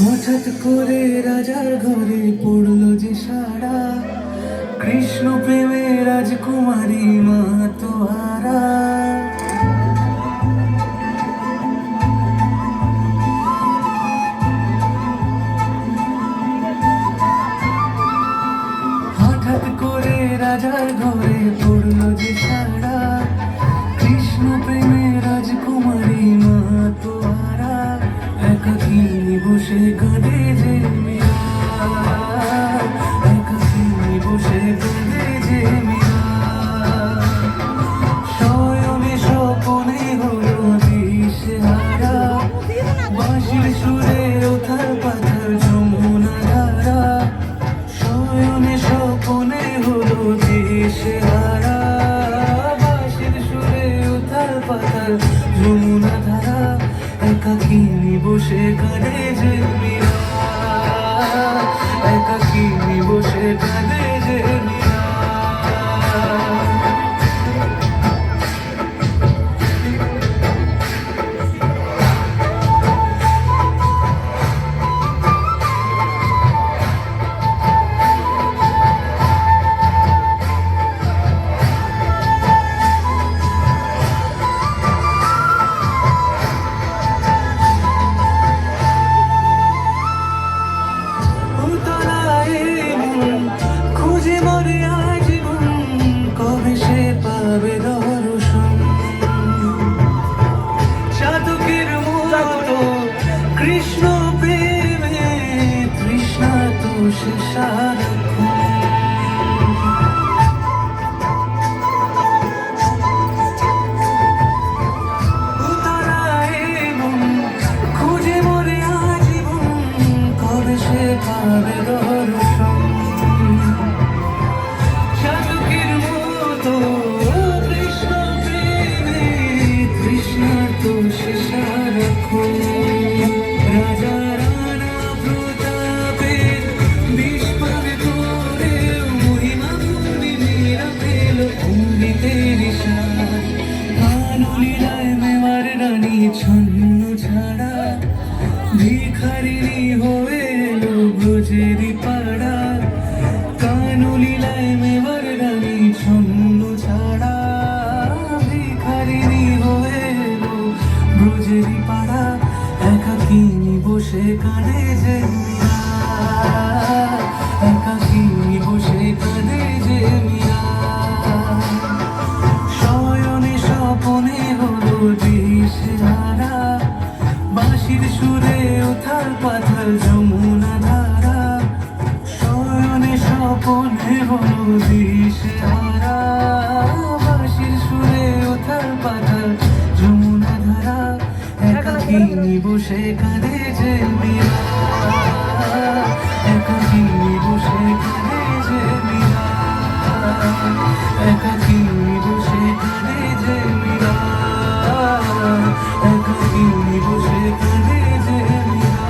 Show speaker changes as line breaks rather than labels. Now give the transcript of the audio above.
হঠাৎ করে রাজার ঘরে পড়লো যে সারা, কৃষ্ণ প্রেমে রাজকুমারী মাতোয়ারা। হঠাৎ করে রাজার ঘরে পড়লো যে সারা, কৃষ্ণ প্রেমে রাজকুমারী মাতোয়ারা। একাকিনী বসে কাঁদে যে মীরা, একাকিনী বসে কাঁদে যে মীরা। শয়নে স্বপনে হলো দিশেহারা, বাঁশির সুরে ওথাল পাথাল যমুনা ধারা। শয়নে স্বপনে হলো দিশেহারা, বাঁশির সুরে ওথাল পাথাল যমুনা ধারা। একাকিনী বসে কাঁদে যে মীরা, একাকিনী বসে কাঁদে যে মীরা। খুঁজে মরে আজীবন, কবে সে পাবে দর্শন। চাতকের মতো কৃষ্ণ প্রেমে তৃষ্ণা তো সে সারাক্ষণ। খুঁজে মরে আজীবন, কবে সে পাবে দর্শন। চাতকের মতো কৃষ্ণ প্রেমে তৃষ্ণা তো সে সারাক্ষণ। রাজা রানা প্রতাপের বিস্ফার করে মহিমা মন্দিরা পেল অমৃতের সার। কানলীলায় মেওয়ার রানী ছন্ন ছাড়া, ভিখারিনী হয়ে এলো ব্রজেরই পাড়া। কানলীলায় মেওয়ার রানী ছন্ন ছাড়া, ভিখারিনী হয়ে এলো ব্রজেরই পাড়া। একাকিনী বসে কাঁদে যে মীরা, একাকিনী বসে কাঁদে যে মীরা। শয়নে স্বপনে হলো দিশেহারা, বাঁশির সুরে ওথাল পাথাল যমুনা ধারা। শয়নে স্বপনে হলো দিশেহারা, বাঁশির সুরে ওথাল পাথাল যমুনা ধারা। একাকিনী বসে কাঁদে যে মীরা, একাকিনী বসে কাঁদে যে মীরা, একাকিনী বসে কাঁদে যে মীরা, একাকিনী বসে কাঁদে যে মীরা।